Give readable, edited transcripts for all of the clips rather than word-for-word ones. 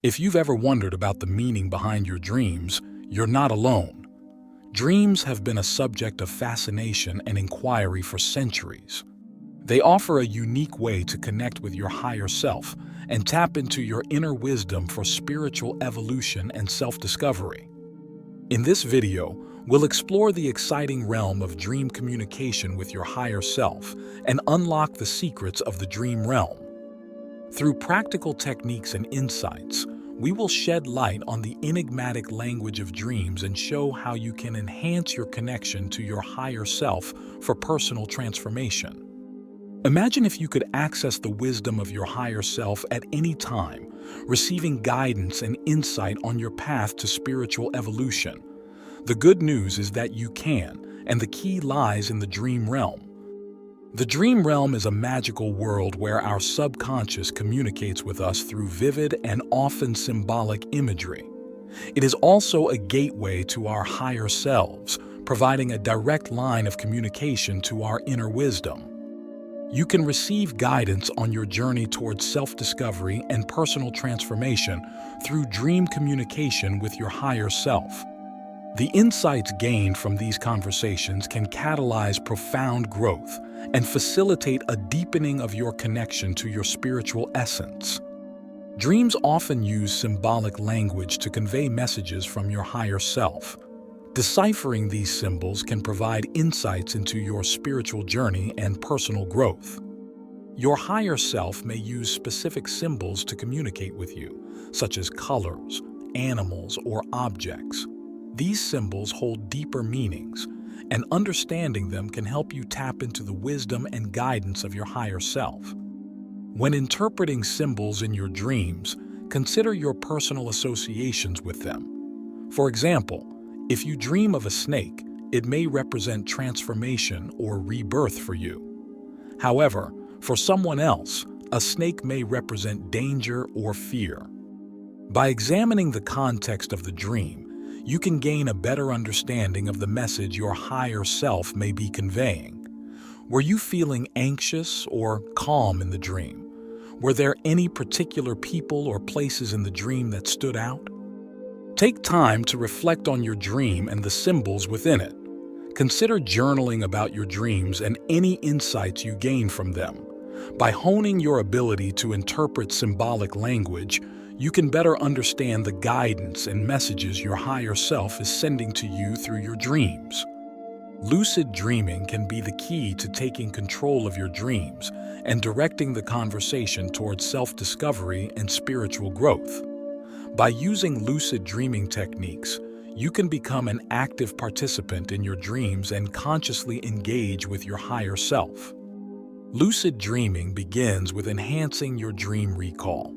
If you've ever wondered about the meaning behind your dreams, you're not alone. Dreams have been a subject of fascination and inquiry for centuries. They offer a unique way to connect with your higher self and tap into your inner wisdom for spiritual evolution and self-discovery. In this video, we'll explore the exciting realm of dream communication with your higher self and unlock the secrets of the dream realm. Through practical techniques and insights, we will shed light on the enigmatic language of dreams and show how you can enhance your connection to your higher self for personal transformation. Imagine if you could access the wisdom of your higher self at any time, receiving guidance and insight on your path to spiritual evolution. The good news is that you can, and the key lies in the dream realm. The dream realm is a magical world where our subconscious communicates with us through vivid and often symbolic imagery. It is also a gateway to our higher selves, providing a direct line of communication to our inner wisdom. You can receive guidance on your journey towards self-discovery and personal transformation through dream communication with your higher self. The insights gained from these conversations can catalyze profound growth and facilitate a deepening of your connection to your spiritual essence. Dreams often use symbolic language to convey messages from your higher self. Deciphering these symbols can provide insights into your spiritual journey and personal growth. Your higher self may use specific symbols to communicate with you, such as colors, animals, or objects. These symbols hold deeper meanings, and understanding them can help you tap into the wisdom and guidance of your higher self. When interpreting symbols in your dreams, consider your personal associations with them. For example, if you dream of a snake, it may represent transformation or rebirth for you. However, for someone else, a snake may represent danger or fear. By examining the context of the dream, you can gain a better understanding of the message your higher self may be conveying. Were you feeling anxious or calm in the dream? Were there any particular people or places in the dream that stood out? Take time to reflect on your dream and the symbols within it. Consider journaling about your dreams and any insights you gain from them. By honing your ability to interpret symbolic language, you can better understand the guidance and messages your higher self is sending to you through your dreams. Lucid dreaming can be the key to taking control of your dreams and directing the conversation towards self-discovery and spiritual growth. By using lucid dreaming techniques, you can become an active participant in your dreams and consciously engage with your higher self. Lucid dreaming begins with enhancing your dream recall.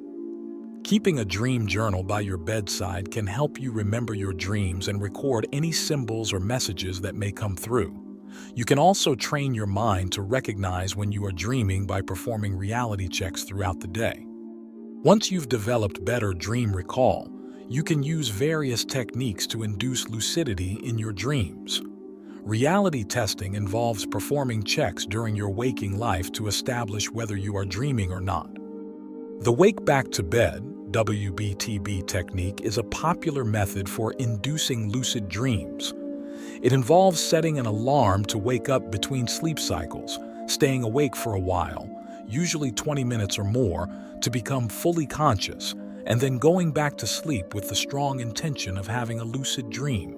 Keeping a dream journal by your bedside can help you remember your dreams and record any symbols or messages that may come through. You can also train your mind to recognize when you are dreaming by performing reality checks throughout the day. Once you've developed better dream recall, you can use various techniques to induce lucidity in your dreams. Reality testing involves performing checks during your waking life to establish whether you are dreaming or not. The Wake Back to Bed (WBTB) technique is a popular method for inducing lucid dreams. It involves setting an alarm to wake up between sleep cycles, staying awake for a while, usually 20 minutes or more, to become fully conscious, and then going back to sleep with the strong intention of having a lucid dream.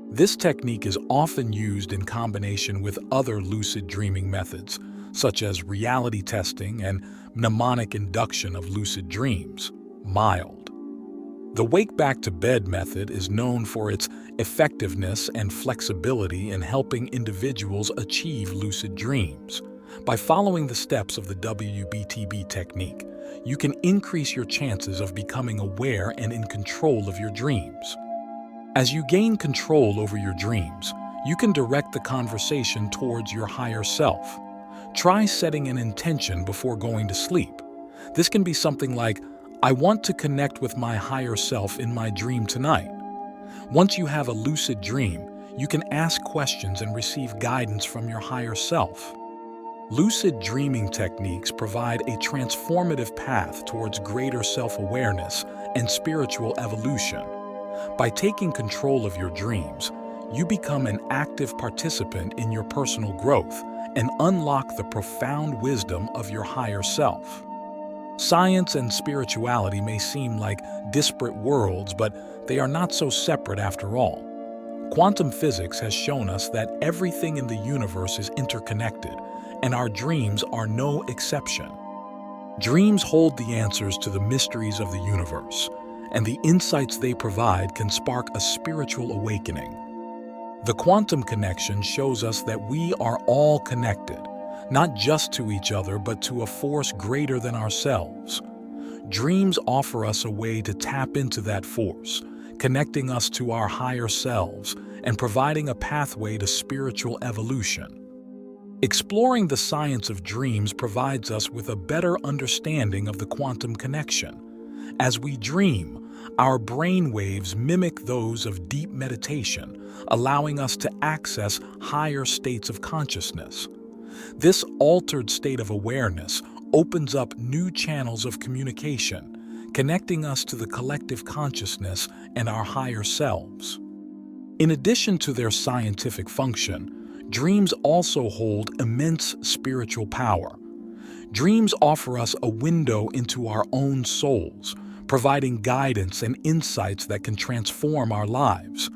This technique is often used in combination with other lucid dreaming methods, such as reality testing and mnemonic induction of lucid dreams, mild. The Wake Back to Bed method is known for its effectiveness and flexibility in helping individuals achieve lucid dreams. By following the steps of the WBTB technique, you can increase your chances of becoming aware and in control of your dreams. As you gain control over your dreams, you can direct the conversation towards your higher self. Try setting an intention before going to sleep. This can be something like, "I want to connect with my higher self in my dream tonight." Once you have a lucid dream, you can ask questions and receive guidance from your higher self. Lucid dreaming techniques provide a transformative path towards greater self-awareness and spiritual evolution. By taking control of your dreams, you become an active participant in your personal growth and unlock the profound wisdom of your higher self. Science and spirituality may seem like disparate worlds, but they are not so separate after all. Quantum physics has shown us that everything in the universe is interconnected, and our dreams are no exception. Dreams hold the answers to the mysteries of the universe, and the insights they provide can spark a spiritual awakening. The quantum connection shows us that we are all connected, not just to each other, but to a force greater than ourselves. Dreams offer us a way to tap into that force, connecting us to our higher selves and providing a pathway to spiritual evolution. Exploring the science of dreams provides us with a better understanding of the quantum connection. As we dream, our brain waves mimic those of deep meditation, allowing us to access higher states of consciousness. This altered state of awareness opens up new channels of communication, connecting us to the collective consciousness and our higher selves. In addition to their scientific function, dreams also hold immense spiritual power. Dreams offer us a window into our own souls, providing guidance and insights that can transform our lives.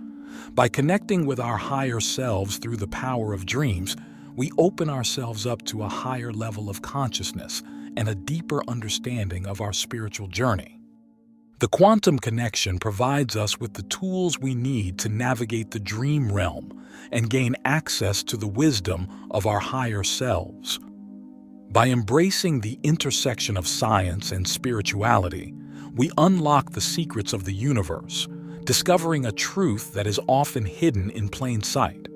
By connecting with our higher selves through the power of dreams, we open ourselves up to a higher level of consciousness and a deeper understanding of our spiritual journey. The quantum connection provides us with the tools we need to navigate the dream realm and gain access to the wisdom of our higher selves. By embracing the intersection of science and spirituality, we unlock the secrets of the universe, discovering a truth that is often hidden in plain sight.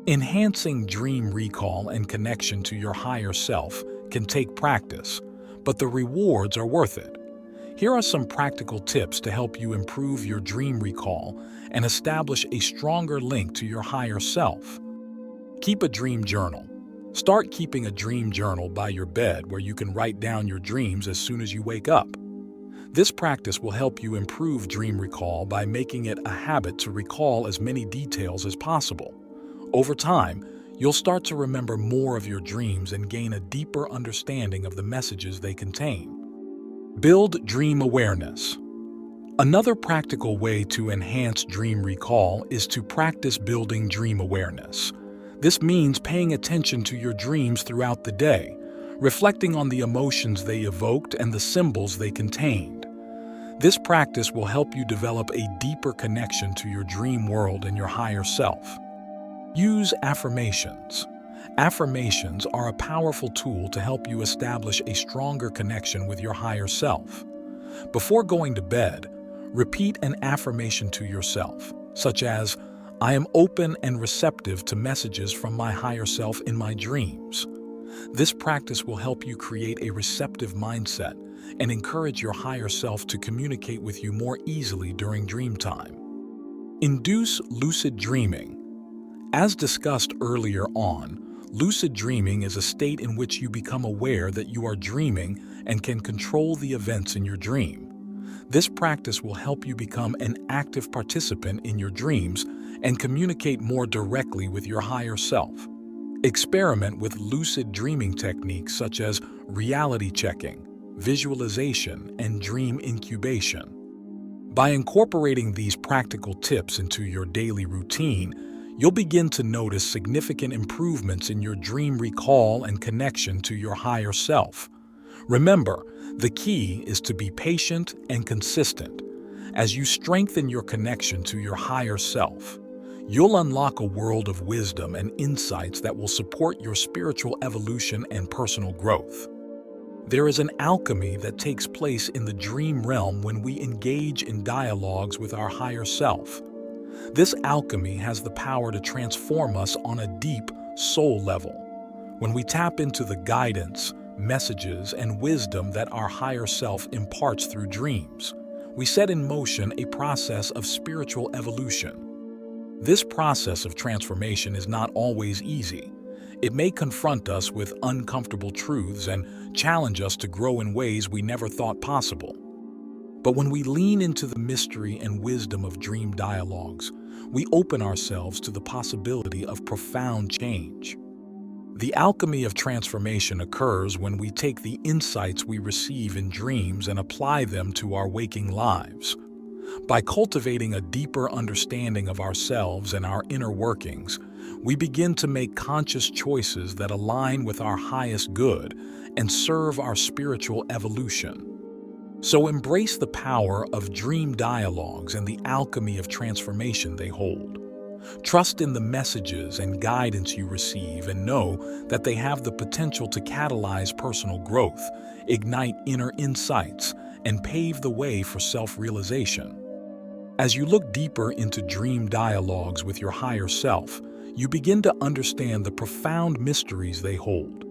Enhancing dream recall and connection to your higher self can take practice, but the rewards are worth it. Here are some practical tips to help you improve your dream recall and establish a stronger link to your higher self. Keep a dream journal. Start keeping a dream journal by your bed where you can write down your dreams as soon as you wake up. This practice will help you improve dream recall by making it a habit to recall as many details as possible. Over time, you'll start to remember more of your dreams and gain a deeper understanding of the messages they contain. Build dream awareness. Another practical way to enhance dream recall is to practice building dream awareness. This means paying attention to your dreams throughout the day, reflecting on the emotions they evoked and the symbols they contained. This practice will help you develop a deeper connection to your dream world and your higher self. Use affirmations. Affirmations are a powerful tool to help you establish a stronger connection with your higher self. Before going to bed, repeat an affirmation to yourself, such as, "I am open and receptive to messages from my higher self in my dreams." This practice will help you create a receptive mindset and encourage your higher self to communicate with you more easily during dream time. Induce lucid dreaming. As discussed earlier on, lucid dreaming is a state in which you become aware that you are dreaming and can control the events in your dream. This practice will help you become an active participant in your dreams and communicate more directly with your higher self. Experiment with lucid dreaming techniques such as reality checking, visualization, and dream incubation. By incorporating these practical tips into your daily routine, you'll begin to notice significant improvements in your dream recall and connection to your higher self. Remember, the key is to be patient and consistent. As you strengthen your connection to your higher self, you'll unlock a world of wisdom and insights that will support your spiritual evolution and personal growth. There is an alchemy that takes place in the dream realm when we engage in dialogues with our higher self. This alchemy has the power to transform us on a deep soul level. When we tap into the guidance, messages, and wisdom that our higher self imparts through dreams, we set in motion a process of spiritual evolution. This process of transformation is not always easy. It may confront us with uncomfortable truths and challenge us to grow in ways we never thought possible. But when we lean into the mystery and wisdom of dream dialogues, we open ourselves to the possibility of profound change. The alchemy of transformation occurs when we take the insights we receive in dreams and apply them to our waking lives. By cultivating a deeper understanding of ourselves and our inner workings, we begin to make conscious choices that align with our highest good and serve our spiritual evolution. So embrace the power of dream dialogues and the alchemy of transformation they hold. Trust in the messages and guidance you receive and know that they have the potential to catalyze personal growth, ignite inner insights, and pave the way for self-realization. As you look deeper into dream dialogues with your higher self, you begin to understand the profound mysteries they hold.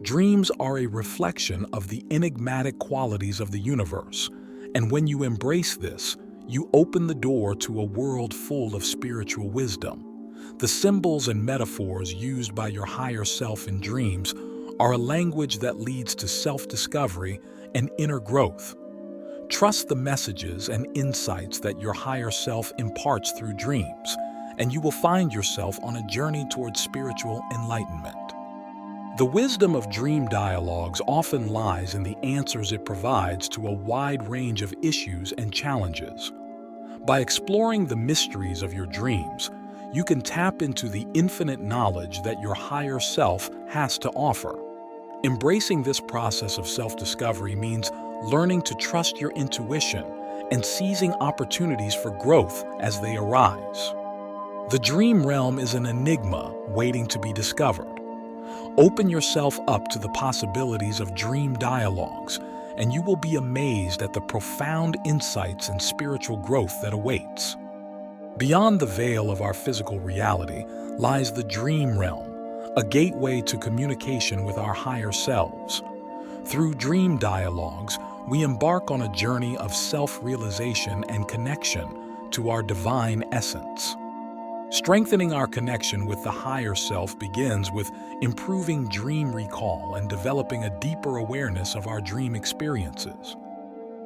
Dreams are a reflection of the enigmatic qualities of the universe, and when you embrace this, you open the door to a world full of spiritual wisdom. The symbols and metaphors used by your higher self in dreams are a language that leads to self-discovery and inner growth. Trust the messages and insights that your higher self imparts through dreams, and you will find yourself on a journey towards spiritual enlightenment. The wisdom of dream dialogues often lies in the answers it provides to a wide range of issues and challenges. By exploring the mysteries of your dreams, you can tap into the infinite knowledge that your higher self has to offer. Embracing this process of self-discovery means learning to trust your intuition and seizing opportunities for growth as they arise. The dream realm is an enigma waiting to be discovered. Open yourself up to the possibilities of dream dialogues, and you will be amazed at the profound insights and spiritual growth that awaits. Beyond the veil of our physical reality lies the dream realm, a gateway to communication with our higher selves. Through dream dialogues, we embark on a journey of self-realization and connection to our divine essence. Strengthening our connection with the higher self begins with improving dream recall and developing a deeper awareness of our dream experiences.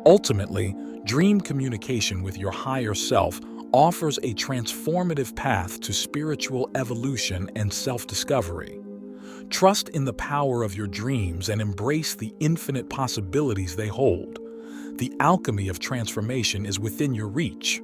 Ultimately, dream communication with your higher self offers a transformative path to spiritual evolution and self-discovery. Trust in the power of your dreams and embrace the infinite possibilities they hold. The alchemy of transformation is within your reach.